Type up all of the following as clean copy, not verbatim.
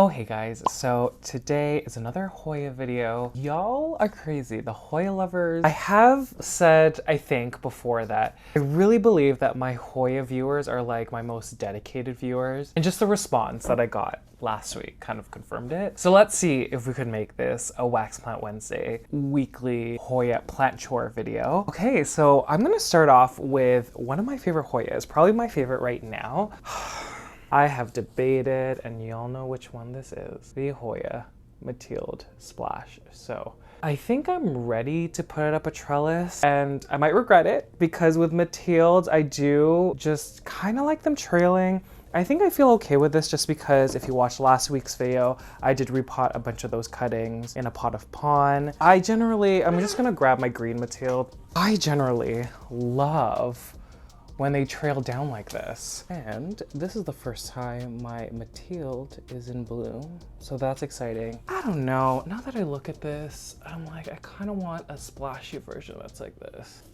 Oh hey guys, so today is another Hoya video. Y'all are crazy, the Hoya lovers. I have said, I think, before that I really believe that my Hoya viewers are like my most dedicated viewers, and just the response that I got last week kind of confirmed it. So let's see if we could make this a Wax Plant Wednesday weekly Hoya plant chore video. Okay, so I'm gonna start off with one of my favorite Hoyas, probably my favorite right now. I have debated, and y'all know which one this is. The Hoya Mathilde Splash. So I think I'm ready to put it up a trellis, and I might regret it because with Mathilde, I do just kind of like them trailing. I think I feel okay with this just because if you watched last week's video, I did repot a bunch of those cuttings in a pot of pon. I'm just gonna grab my green Mathilde. I generally love when they trail down like this. And this is the first time my Mathilde is in bloom, so that's exciting. I don't know, now that I look at this, I'm like, I kind of want a splashy version that's like this.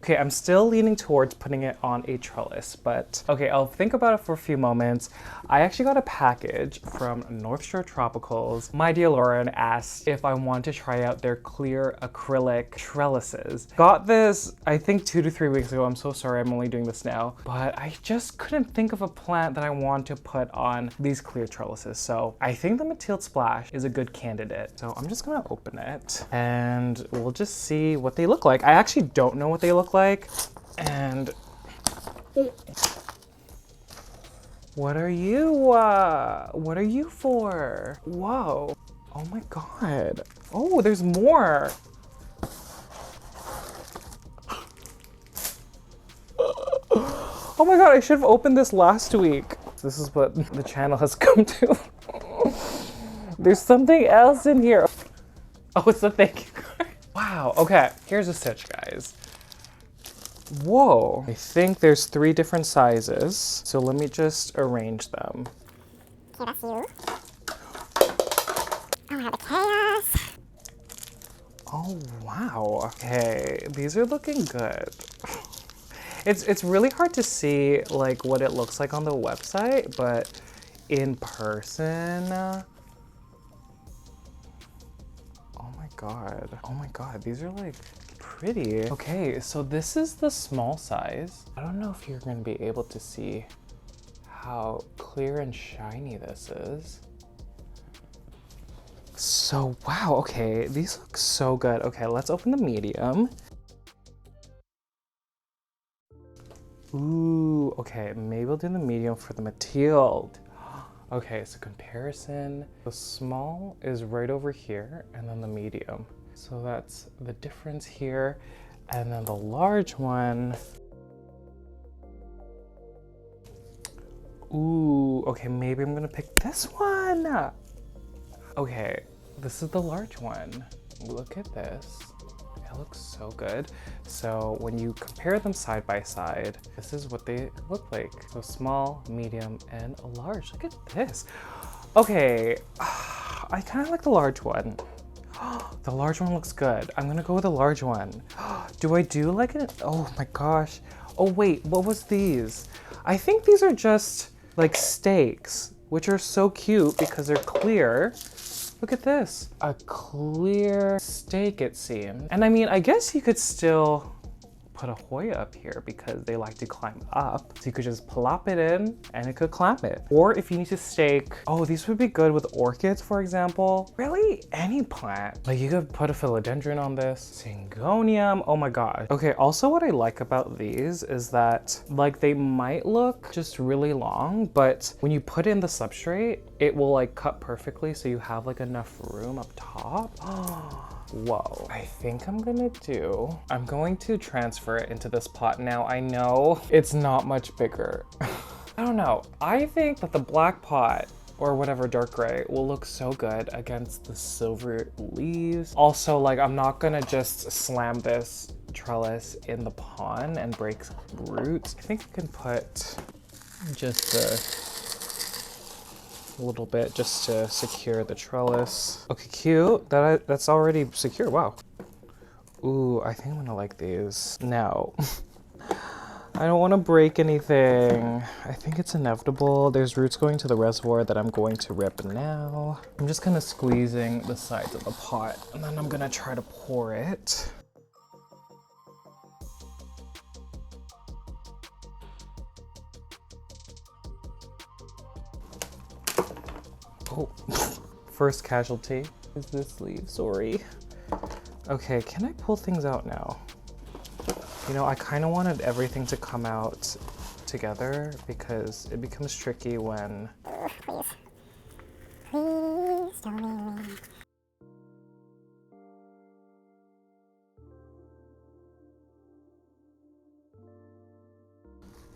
Okay, I'm still leaning towards putting it on a trellis, but okay, I'll think about it for a few moments. I actually got a package from North Shore Tropicals. My dear Lauren asked if I want to try out their clear acrylic trellises. Got this, I think 2 to 3 weeks ago. I'm so sorry, I'm only doing this now. But I just couldn't think of a plant that I want to put on these clear trellises. So I think the Mathilde Splash is a good candidate. So I'm just gonna open it and we'll just see what they look like. I actually don't know what they look like, and what are you for? Whoa, oh my god, oh there's more. Oh my god, I should have opened this last week. This is what the channel has come to. There's something else in here. Oh, it's a thank you card. Wow, okay, here's a stitch, guys. Whoa, I think there's 3 different sizes. So let me just arrange them. Okay, that's you. Oh, we have the chaos. Oh, wow. Okay, these are looking good. It's really hard to see like what it looks like on the website, but in person, oh my god, these are like pretty. Okay, so this is the small size. I don't know if you're gonna be able to see how clear and shiny this is. So, wow, okay, these look so good. Okay, let's open the medium. Ooh, okay, maybe we'll do the medium for the Mathilde. Okay, so comparison, the small is right over here, and then the medium. So that's the difference here. And then the large one. Ooh, okay, maybe I'm gonna pick this one. Okay, this is the large one. Look at this. It looks so good. So when you compare them side by side, this is what they look like. So small, medium, and a large. Look at this. Okay, I kind of like the large one. The large one looks good. I'm gonna go with the large one. Do I do like it? Oh my gosh. Oh wait, what was these? I think these are just like stakes, which are so cute because they're clear. Look at this, a clear stake it seems. And I mean, I guess you could still put a Hoya up here because they like to climb up. So you could just plop it in and it could climb it. Or if you need to stake, oh, these would be good with orchids, for example. Really, any plant. Like you could put a philodendron on this, syngonium, oh my god. Okay, also what I like about these is that like they might look just really long, but when you put in the substrate, it will like cut perfectly so you have like enough room up top. Whoa, I think I'm going to transfer it into this pot now. I know it's not much bigger. I don't know. I think that the black pot or whatever dark gray will look so good against the silver leaves. Also, like I'm not gonna just slam this trellis in the pon and break roots. I think I can put just a little bit just to secure the trellis. Okay, cute. That's already secure. Wow. Ooh, I think I'm gonna like these. Now, I don't want to break anything. I think it's inevitable. There's roots going to the reservoir that I'm going to rip now. I'm just kind of squeezing the sides of the pot and then I'm gonna try to pour it. Oh, first casualty is this leaf, sorry. Okay, can I pull things out now? You know, I kind of wanted everything to come out together because it becomes tricky when... Please. Please don't leave me.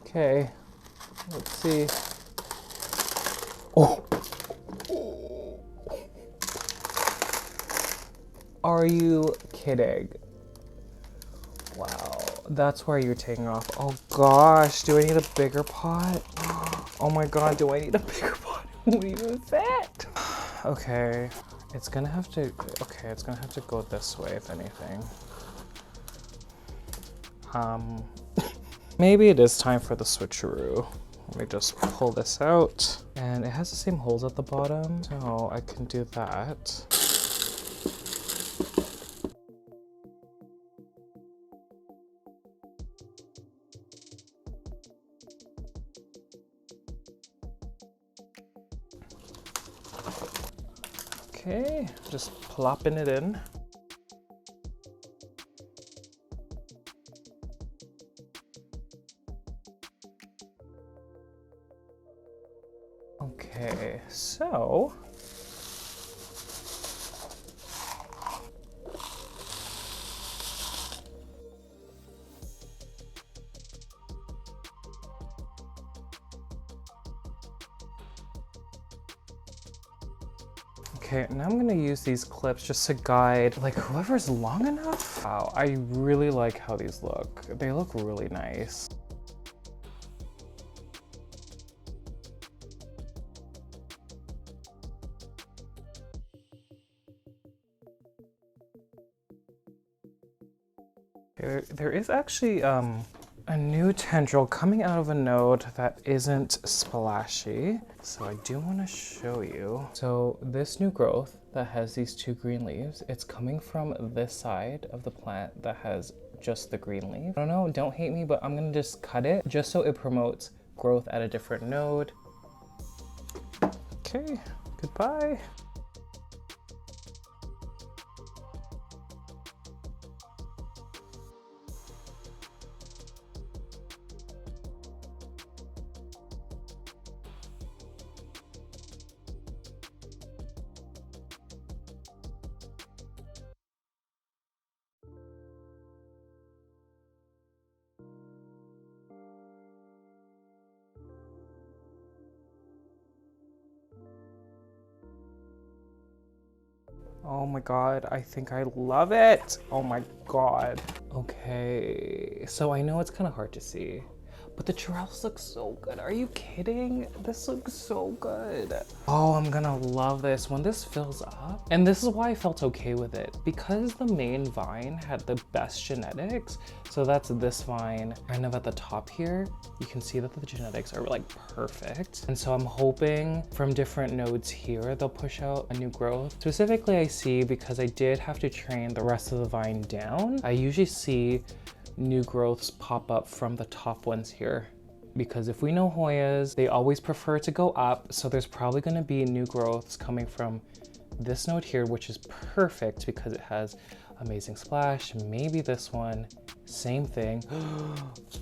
Okay, let's see. Oh! Are you kidding? Wow, that's where you're taking off. Oh gosh, do I need a bigger pot? Oh my god, do I need a bigger pot? Won't even fit. Okay, it's gonna have to, it's gonna have to go this way if anything. Maybe it is time for the switcheroo. Let me just pull this out. And it has the same holes at the bottom, so I can do that. Okay, just plopping it in. Okay, so okay, now I'm gonna use these clips just to guide like whoever's long enough. Wow, I really like how these look. They look really nice. There is actually a new tendril coming out of a node that isn't splashy. So I do want to show you. So this new growth that has these two green leaves, it's coming from this side of the plant that has just the green leaf. I don't know, don't hate me, but I'm gonna just cut it just so it promotes growth at a different node. Okay, goodbye. Oh my god, I think I love it. Oh my god. Okay, so I know it's kind of hard to see, but the trellis looks so good. Are you kidding? This looks so good. Oh, I'm gonna love this when this fills up. And this is why I felt okay with it, because the main vine had the best genetics. So that's this vine kind of at the top here. You can see that the genetics are like perfect. And so I'm hoping from different nodes here, they'll push out a new growth. Specifically, I see, because I did have to train the rest of the vine down, I usually see new growths pop up from the top ones here. Because if we know Hoyas, they always prefer to go up. So there's probably gonna be new growths coming from this node here, which is perfect because it has amazing splash. Maybe this one, same thing.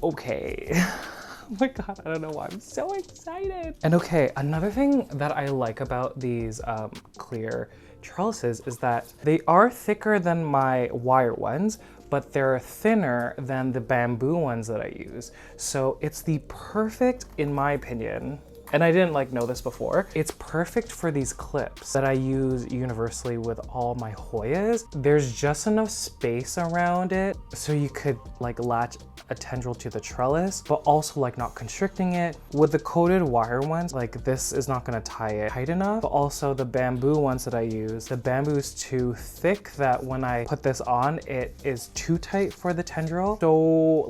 Okay. Oh my god, I don't know why I'm so excited. And okay, another thing that I like about these clear trellises is that they are thicker than my wire ones, but they're thinner than the bamboo ones that I use. So it's the perfect, in my opinion, and I didn't know this before, it's perfect for these clips that I use universally with all my Hoyas. There's just enough space around it so you could latch a tendril to the trellis, but also not constricting it. With the coated wire ones, this is not gonna tie it tight enough, but also the bamboo ones that I use, the bamboo is too thick that when I put this on, it is too tight for the tendril. So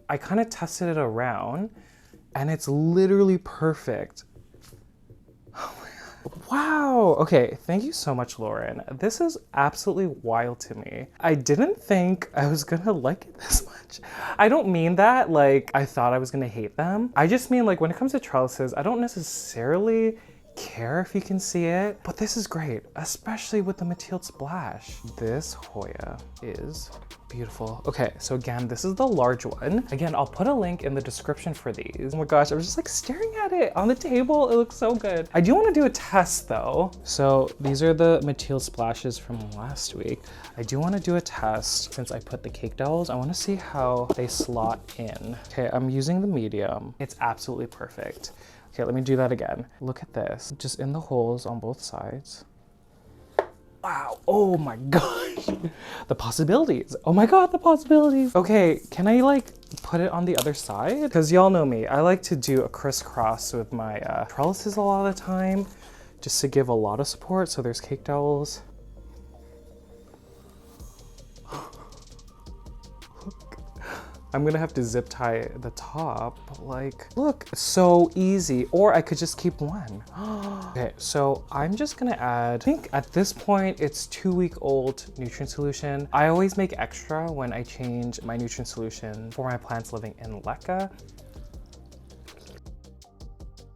I kind of tested it around and it's literally perfect. Wow. Okay, thank you so much, Lauren. This is absolutely wild to me. I didn't think I was gonna like it this much. I don't mean that like I thought I was gonna hate them. I just mean like when it comes to trellises, I don't necessarily care if you can see it, but this is great, especially with the Mathilde splash. This Hoya is beautiful. Okay, so again, this is the large one. Again, I'll put a link in the description for these. Oh my gosh, I was just like staring at it on the table. It looks so good. I do want to do a test though. So these are the Mathilde splashes from last week. I do want to do a test since I put the cake dowels. I want to see how they slot in. Okay, I'm using the medium. It's absolutely perfect. Okay, let me do that again. Look at this, just in the holes on both sides. Wow, oh my gosh. The possibilities. Oh my God, the possibilities. Okay, can I like put it on the other side? Because y'all know me, I like to do a crisscross with my trellises a lot of the time, just to give a lot of support. So there's cake dowels. I'm gonna have to zip tie the top, but like, look, so easy. Or I could just keep one. Okay, so I'm just gonna add, I think at this point, it's 2-week-old nutrient solution. I always make extra when I change my nutrient solution for my plants living in LECA.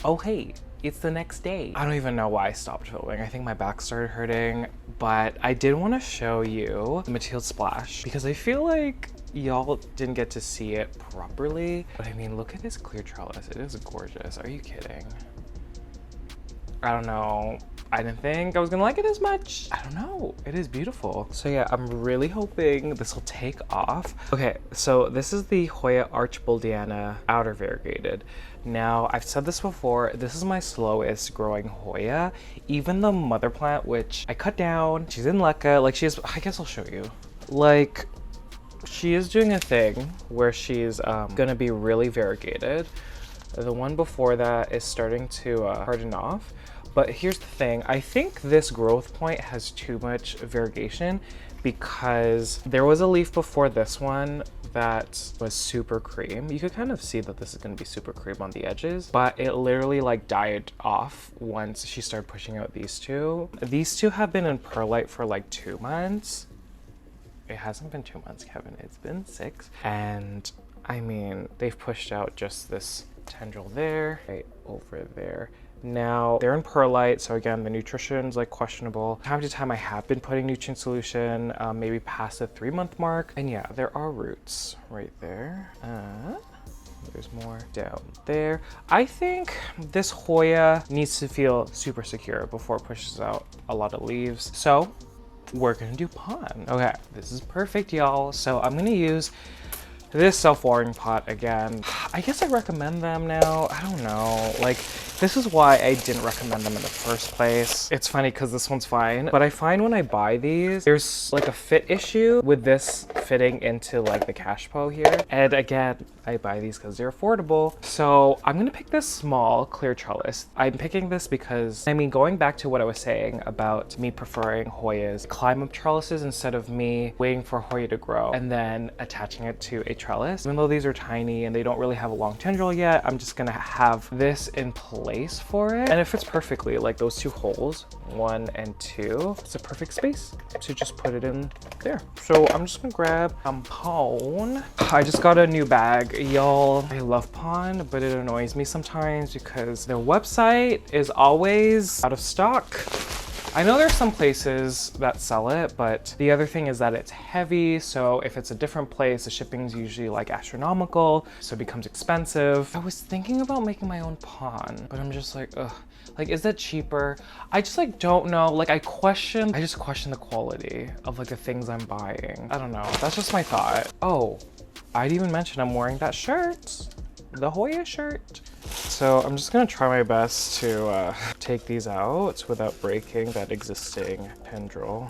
Oh, hey, it's the next day. I don't even know why I stopped filming. I think my back started hurting, but I did wanna show you the Mathilde splash because I feel like y'all didn't get to see it properly. But I mean, look at this clear trellis. It is gorgeous. Are you kidding? I don't know. I didn't think I was gonna like it as much. I don't know. It is beautiful. So yeah, I'm really hoping this will take off. Okay, so this is the Hoya Archoboldiana outer variegated. Now, I've said this before, this is my slowest growing Hoya. Even the mother plant, which I cut down, she's in LECA, like I guess I'll show you. Like, she is doing a thing where she's gonna be really variegated. The one before that is starting to harden off. But here's the thing, I think this growth point has too much variegation because there was a leaf before this one that was super cream. You could kind of see that this is gonna be super cream on the edges, but it literally like died off once she started pushing out these two. These two have been in perlite for like 2 months. It hasn't been 2 months, Kevin, it's been 6. And I mean, they've pushed out just this tendril there, right over there. Now they're in perlite, so again, the nutrition's like questionable. Time to time I have been putting nutrient solution, maybe past the 3-month mark. And yeah, there are roots right there. There's more down there. I think this Hoya needs to feel super secure before it pushes out a lot of leaves. So we're gonna do pond. Okay, this is perfect, y'all. So I'm gonna use this self-watering pot again. I guess I recommend them now. I don't know. Like, this is why I didn't recommend them in the first place. It's funny because this one's fine, but I find when I buy these, there's like a fit issue with this fitting into like the cashpo here. And again, I buy these because they're affordable. So I'm gonna pick this small clear trellis. I'm picking this because, I mean, going back to what I was saying about me preferring Hoyas, climb up trellises instead of me waiting for Hoya to grow and then attaching it to a trellis. Even though these are tiny and they don't really have a long tendril yet, I'm just gonna have this in place for it. And it fits perfectly, like those 2 holes, 1 and 2. It's a perfect space to just put it in there. So I'm just gonna grab some pond. I just got a new bag. Y'all, I love pond, but it annoys me sometimes because their website is always out of stock. I know there's some places that sell it, but the other thing is that it's heavy. So if it's a different place, the shipping's usually like astronomical, so it becomes expensive. I was thinking about making my own pond, but I'm just like, ugh. Like, is that cheaper? I just like don't know. Like I just question the quality of like the things I'm buying. I don't know. That's just my thought. Oh, I didn't even mention I'm wearing that shirt, the Hoya shirt. So I'm just gonna try my best to take these out without breaking that existing tendril.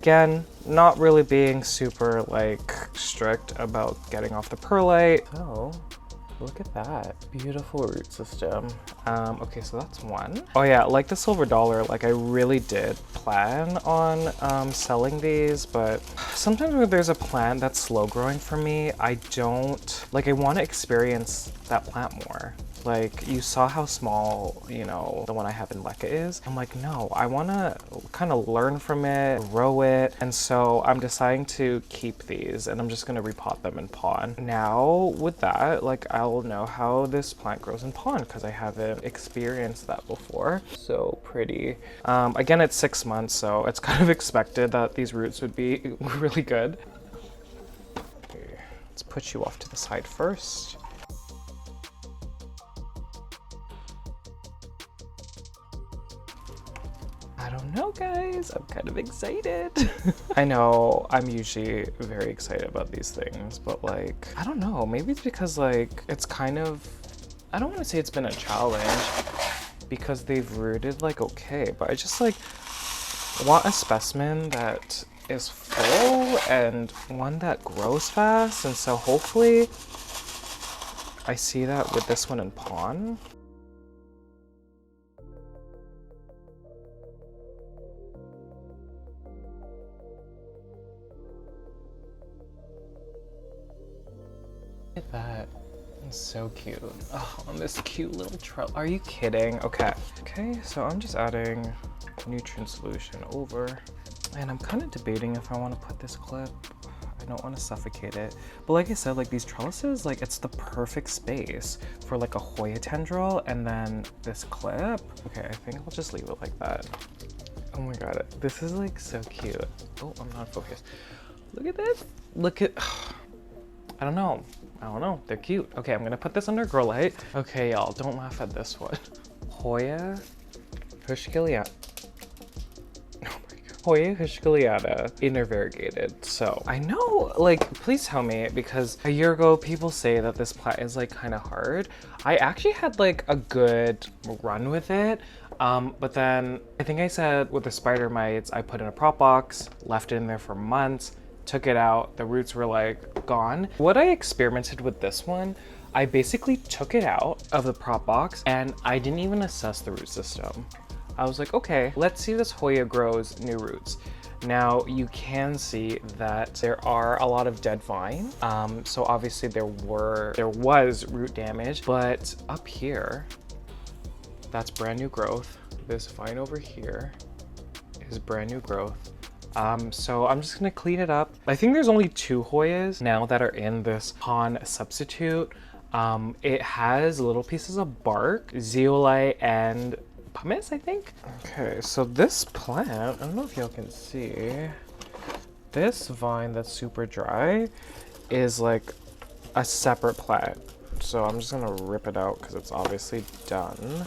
Again, not really being super like strict about getting off the perlite. So Look at that. Beautiful root system. Okay, so that's one. Oh yeah, like the silver dollar, like I really did plan on selling these, but sometimes when there's a plant that's slow growing for me, I don't, like I want to experience that plant more. Like you saw how small, you know, the one I have in Lekka is. I'm like, no, I want to kind of learn from it, grow it. And so I'm deciding to keep these and I'm just going to repot them in pond. Now with that, like I'll know how this plant grows in pond because I haven't experienced that before. So pretty. Again, it's 6 months, so it's kind of expected that these roots would be really good. Okay, let's put you off to the side first. I don't know, guys. I'm kind of excited. I know I'm usually very excited about these things, but like, I don't know. Maybe it's because like, it's kind of, I don't want to say it's been a challenge because they've rooted like okay, but I just like want a specimen that is full and one that grows fast. And so hopefully I see that with this one in pond. Look at that. It's so cute. Oh, and this cute little trellis. Are you kidding? Okay. Okay, so I'm just adding nutrient solution over. And I'm kind of debating if I want to put this clip. I don't want to suffocate it. But like I said, like these trellises, like it's the perfect space for like a Hoya tendril and then this clip. Okay, I think I'll just leave it like that. Oh my god, this is like so cute. Oh, I'm not focused. Look at this. Look at, I don't know. They're cute. Okay, I'm gonna put this under grow light. Okay, y'all, don't laugh at this one. Hoya Heuschkeliana. Oh my god. Hoya Heuschkeliana in variegated. So I know, like, please tell me, because a year ago people say that this plant is like kind of hard. I actually had like a good run with it. But then I think I said with the spider mites, I put in a prop box, left it in there for months, took it out, the roots were like gone. What I experimented with this one, I basically took it out of the prop box and I didn't even assess the root system. I was like, okay, let's see this Hoya grows new roots. Now you can see that there are a lot of dead vine. So obviously there was root damage, but up here, that's brand new growth. This vine over here is brand new growth. So I'm just gonna clean it up. I think there's only 2 Hoyas now that are in this pond substitute. It has little pieces of bark, zeolite, and pumice, I think. Okay, so this plant, I don't know if y'all can see, this vine that's super dry is like a separate plant. So I'm just gonna rip it out because it's obviously done.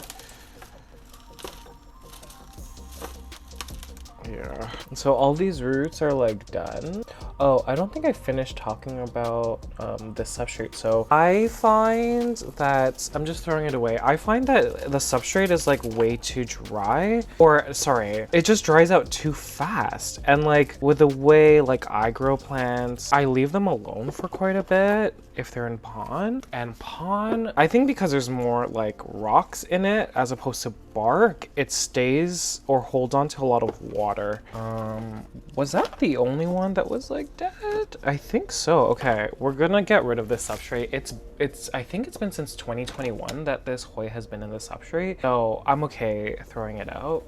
Yeah. So all these roots are like done. Oh, I don't think I finished talking about the substrate. So I find that, I'm just throwing it away. I find that the substrate is like way too dry, or sorry, it just dries out too fast. And like with the way like I grow plants, I leave them alone for quite a bit if they're in pond. And pond, I think because there's more like rocks in it as opposed to bark, it stays or holds on to a lot of water. Was that the only one that was like dead? I think so. Okay, we're gonna get rid of this substrate. I think it's been since 2021 that this Hoya has been in the substrate, so I'm okay throwing it out.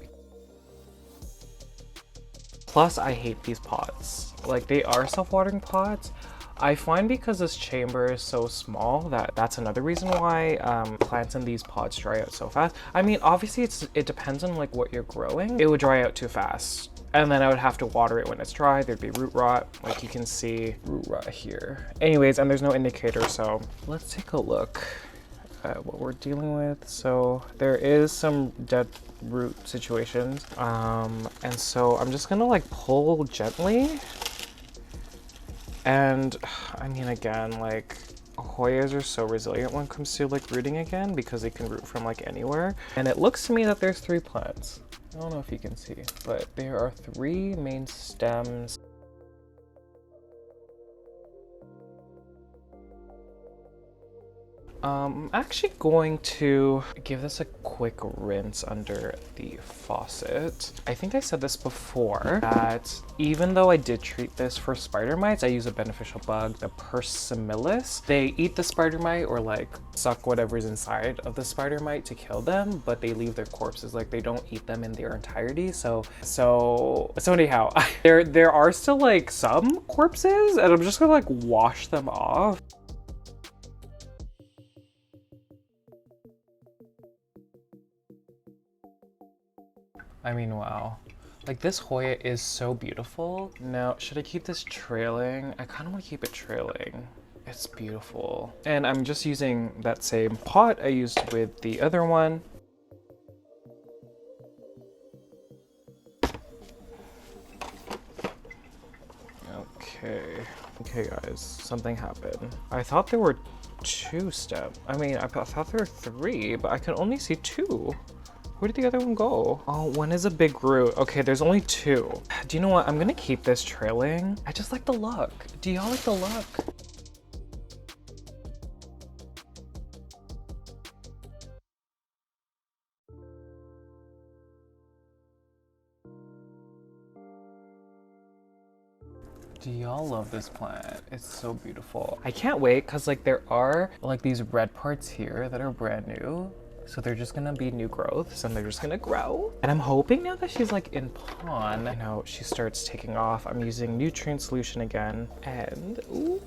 Plus, I hate these pots. Like, they are self-watering pots. I find because this chamber is so small that's another reason why plants in these pots dry out so fast. I mean, obviously it depends on like what you're growing. It would dry out too fast. And then I would have to water it when it's dry. There'd be root rot, like you can see root rot here. Anyways, and there's no indicator, so let's take a look at what we're dealing with. So there is some dead root situations. And so I'm just gonna like pull gently. And I mean, again, like Hoyas are so resilient when it comes to like rooting again because they can root from like anywhere. And it looks to me that there's 3 plants. I don't know if you can see, but there are 3 main stems. I'm actually going to give this a quick rinse under the faucet. I think I said this before, that even though I did treat this for spider mites, I use a beneficial bug, the Persimmilus. They eat the spider mite or like suck whatever's inside of the spider mite to kill them, but they leave their corpses, like they don't eat them in their entirety. So anyhow, there are still like some corpses, and I'm just gonna like wash them off. I mean, wow. Like, this Hoya is so beautiful. Now, should I keep this trailing? I kind of want to keep it trailing. It's beautiful. And I'm just using that same pot I used with the other one. Okay guys, something happened. I thought there were 2 steps. I mean, I thought there were 3, but I can only see 2. Where did the other one go? Oh, one is a big root. Okay, there's only 2. Do you know what? I'm gonna keep this trailing. I just like the look. Do y'all like the look? Do y'all love this plant? It's so beautiful. I can't wait because like there are like these red parts here that are brand new. So they're just gonna be new growths and they're just gonna grow. And I'm hoping now that she's like in pond, you know, she starts taking off. I'm using nutrient solution again. And ooh,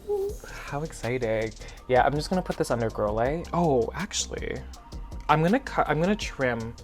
how exciting. Yeah, I'm just gonna put this under grow light. Oh, actually, I'm gonna trim.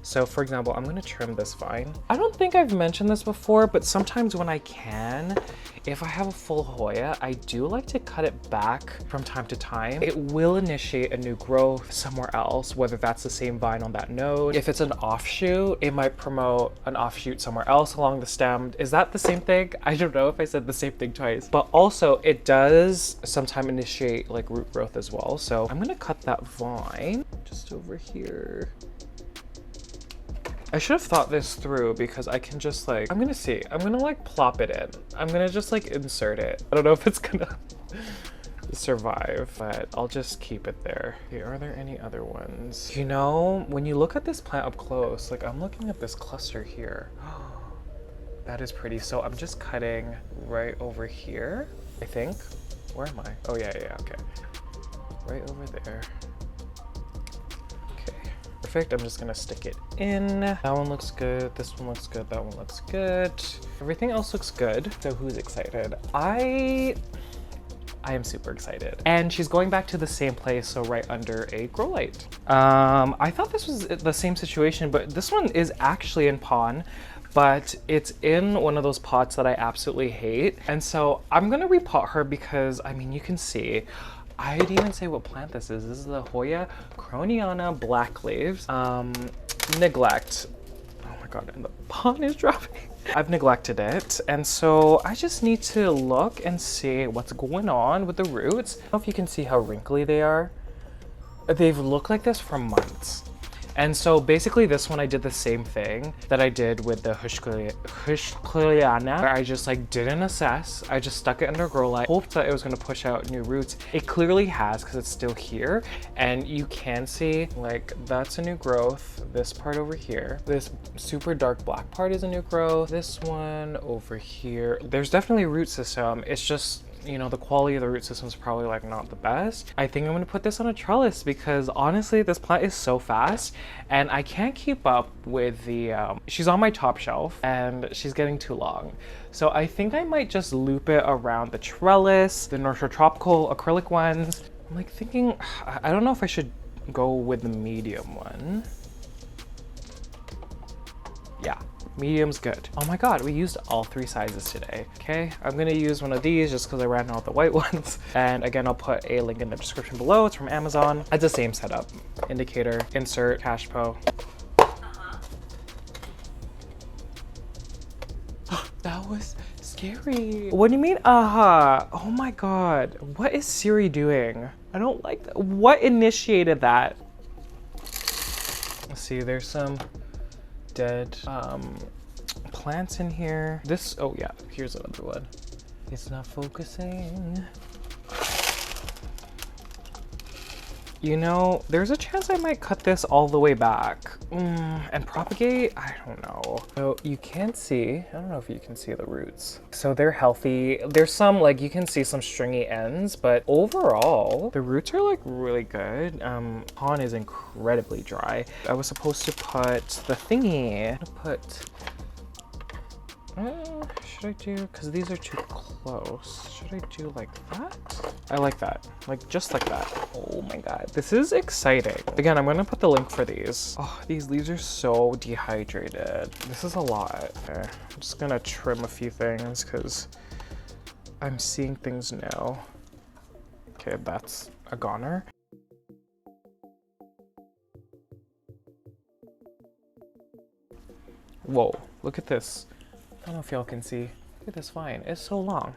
So for example, I'm gonna trim this vine. I don't think I've mentioned this before, but sometimes when I can, if I have a full Hoya, I do like to cut it back from time to time. It will initiate a new growth somewhere else, whether that's the same vine on that node. If it's an offshoot, it might promote an offshoot somewhere else along the stem. Is that the same thing? I don't know if I said the same thing twice, but also it does sometimes initiate like root growth as well. So I'm gonna cut that vine just over here. I should have thought this through because I can just like, I'm gonna like plop it in. I'm gonna just like insert it. I don't know if it's gonna survive, but I'll just keep it there. Okay, are there any other ones? You know, when you look at this plant up close, like I'm looking at this cluster here. That is pretty. So I'm just cutting right over here, I think. Where am I? Oh yeah, okay. Right over there. Perfect. I'm just gonna stick it in. That one looks good. This one looks good. That one looks good. Everything else looks good. So who's excited? I am super excited. And she's going back to the same place, so right under a grow light. I thought this was the same situation, but this one is actually in pond, but it's in one of those pots that I absolutely hate. And so I'm gonna repot her because, I mean, you can see, I'd even say what plant this is. This is the Hoya Krohniana black leaves. Neglect. Oh my god, and the pond is dropping. I've neglected it, and so I just need to look and see what's going on with the roots. I don't know if you can see how wrinkly they are. They've looked like this for months. And so basically this one I did the same thing that I did with the Heuschkeliana. I just like didn't assess. I just stuck it under grow light, hoped that it was gonna push out new roots. It clearly has because it's still here. And you can see like that's a new growth. This part over here, this super dark black part is a new growth. This one over here, there's definitely a root system. It's just, you know, the quality of the root system is probably like not the best. I think I'm gonna put this on a trellis because honestly, this plant is so fast and I can't keep up with the, she's on my top shelf and she's getting too long. So I think I might just loop it around the trellis, the Nursery tropical acrylic ones. I'm like thinking, I don't know if I should go with the medium one. Yeah. Medium's good. Oh my god, we used all 3 sizes today. Okay, I'm gonna use one of these just because I ran out of the white ones. And again, I'll put a link in the description below. It's from Amazon. It's the same setup. Indicator, insert, cash po. That was scary. What do you mean, Oh my god. What is Siri doing? I don't like that. What initiated that? Let's see, there's some dead plants in here. This, oh yeah, here's another one. It's not focusing. You know, there's a chance I might cut this all the way back and propagate. I don't know. So you can see, I don't know if you can see the roots. So they're healthy. There's some, like, you can see some stringy ends, but overall, the roots are like really good. Pond is incredibly dry. I was supposed to put the thingy. Should I do, because these are too close. Should I do like that? I like that, like just like that. Oh my God, this is exciting. Again, I'm gonna put the link for these. Oh, these leaves are so dehydrated. This is a lot. Okay, I'm just gonna trim a few things because I'm seeing things now. Okay, that's a goner. Whoa, look at this. I don't know if y'all can see. Look at this vine, it's so long.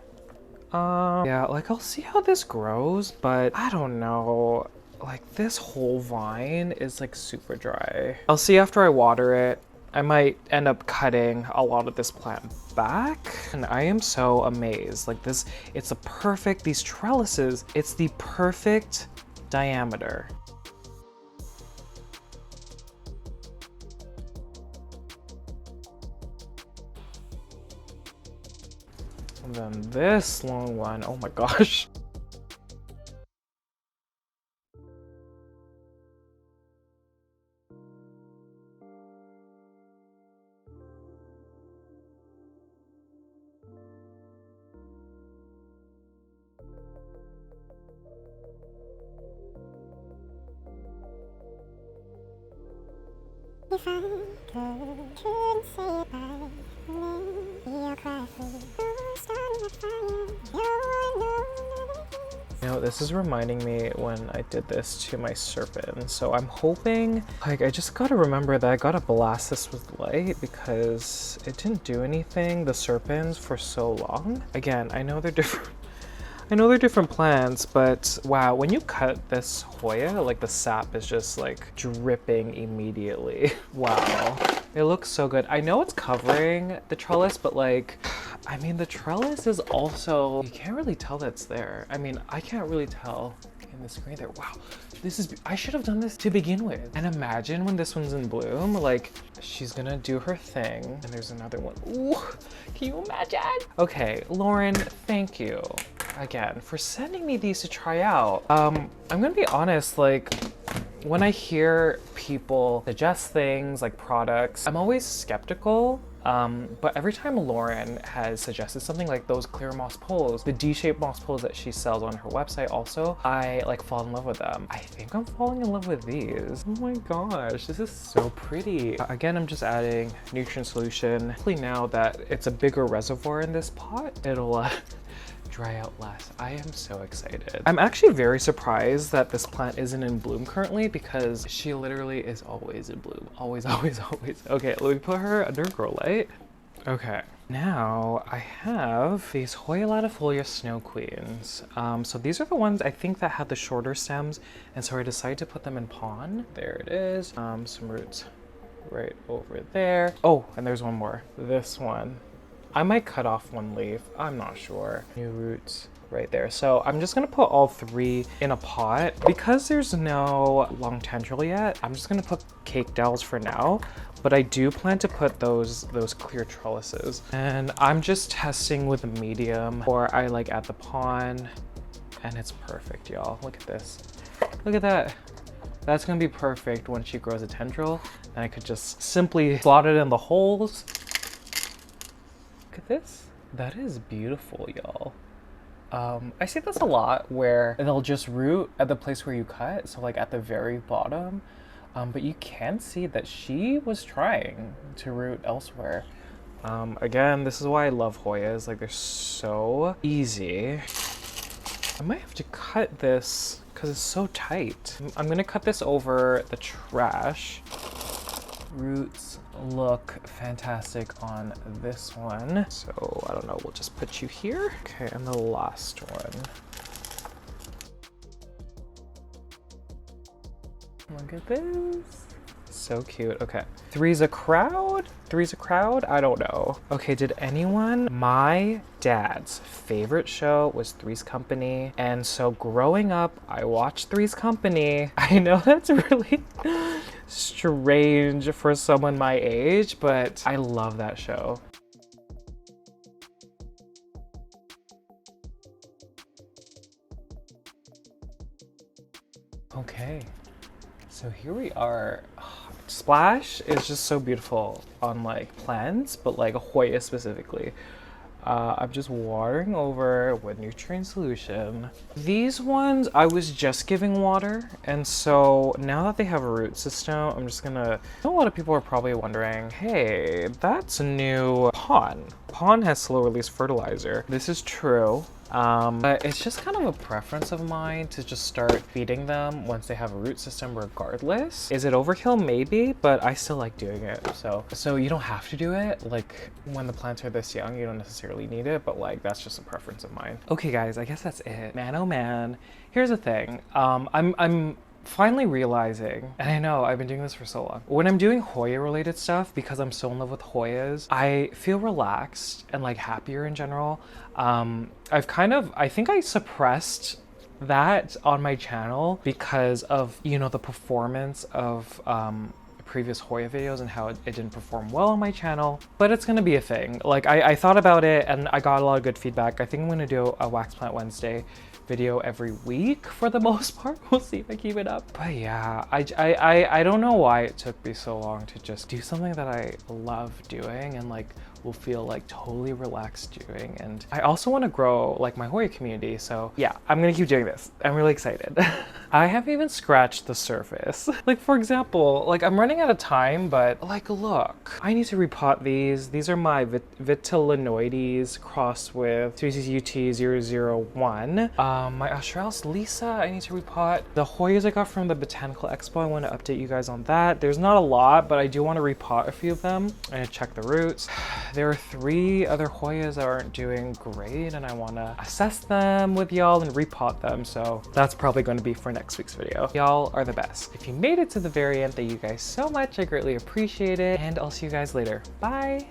Yeah, like I'll see how this grows, but I don't know. Like this whole vine is like super dry. I'll see after I water it. I might end up cutting a lot of this plant back. And I am so amazed. Like this, it's a perfect, these trellises, it's the perfect diameter. And then this long one, oh my gosh. If I couldn't say it by name, you'll cry free. Oh, starting a fire, no one knows. You know, this is reminding me when I did this to my serpent. So I'm hoping, like, I just gotta remember that I gotta blast this with light because it didn't do anything, the serpents, for so long. Again, I know they're different. I know they're different plants, but wow, when you cut this Hoya, like the sap is just like dripping immediately. Wow, it looks so good. I know it's covering the trellis, but like, I mean, the trellis is also, you can't really tell that's there. I mean, I can't really tell in the screen there. Wow, this is, I should have done this to begin with. And imagine when this one's in bloom, like she's gonna do her thing. And there's another one. Ooh, can you imagine? Okay, Lauren, thank you again for sending me these to try out. I'm gonna be honest, like when I hear people suggest things like products, I'm always skeptical. But every time Lauren has suggested something like those clear moss poles, the D-shaped moss poles that she sells on her website also, I like fall in love with them. I think I'm falling in love with these. Oh my gosh, this is so pretty. Again, I'm just adding nutrient solution. Hopefully now that it's a bigger reservoir in this pot, it'll dry out less. I am so excited. I'm actually very surprised that this plant isn't in bloom currently because she literally is always in bloom. Always, always, always. Okay, let me put her under grow light. Okay, now I have these Hoya Latifolia Snow Queens. So these are the ones I think that have the shorter stems, and so I decided to put them in pond. There it is. Some roots right over there. Oh, and there's one more. This one. I might cut off one leaf, I'm not sure. New roots right there. So I'm just gonna put all three in a pot. Because there's no long tendril yet, I'm just gonna put cake dowels for now, but I do plan to put those clear trellises. And I'm just testing with a medium, or I like at the pond, and it's perfect, y'all. Look at this, look at that. That's gonna be perfect when she grows a tendril, and I could just simply slot it in the holes. Look at this. That is beautiful, y'all. I see this a lot where they'll just root at the place where you cut, so like at the very bottom. But you can see that she was trying to root elsewhere. Again, this is why I love Hoyas. Like, they're so easy. I might have to cut this because it's so tight. I'm gonna cut this over the trash. Roots look fantastic on this one. So I don't know, we'll just put you here. Okay, and the last one. Look at this. So cute. Okay. Three's a crowd? Three's a crowd? I don't know. Okay, did anyone? My dad's favorite show was Three's Company. And so growing up, I watched Three's Company. I know that's really strange for someone my age, but I love that show. Okay, so here we are. Splash is just so beautiful on like plants, but like Hoya specifically. I'm just watering over with nutrient solution. These ones, I was just giving water, and so now that they have a root system, I'm just gonna, I know a lot of people are probably wondering, hey, that's a new pond. Pond has slow release fertilizer. This is true. But it's just kind of a preference of mine to just start feeding them once they have a root system regardless. Is it overkill? Maybe, but I still like doing it. So you don't have to do it. Like when the plants are this young, you don't necessarily need it, but like that's just a preference of mine. Okay guys, I guess that's it. Man, oh man. Here's the thing. I'm finally realizing, and I know I've been doing this for so long, when I'm doing Hoya related stuff, because I'm so in love with Hoyas, I feel relaxed and like happier in general. I think I suppressed that on my channel because of, you know, the performance of previous Hoya videos and how it didn't perform well on my channel, but it's gonna be a thing. Like I thought about it and I got a lot of good feedback. I think I'm gonna do a Wax Plant Wednesday video every week for the most part. We'll see if I keep it up. But yeah, I don't know why it took me so long to just do something that I love doing and like will feel like totally relaxed doing. And I also want to grow like my Hoya community, so yeah, I'm gonna keep doing this. I'm really excited. I haven't even scratched the surface. Like for example, like I'm running out of time, but like look, I need to repot these. These are my Vitellinoides crossed with species UT001. My Australis Lisa, I need to repot. The Hoyas I got from the Botanical Expo, I want to update you guys on that. There's not a lot, but I do want to repot a few of them and check the roots. There are 3 other Hoyas that aren't doing great and I want to assess them with y'all and repot them. So that's probably going to be for next week's video. Y'all are the best. If you made it to the very end, thank you guys so much. I greatly appreciate it and I'll see you guys later. Bye.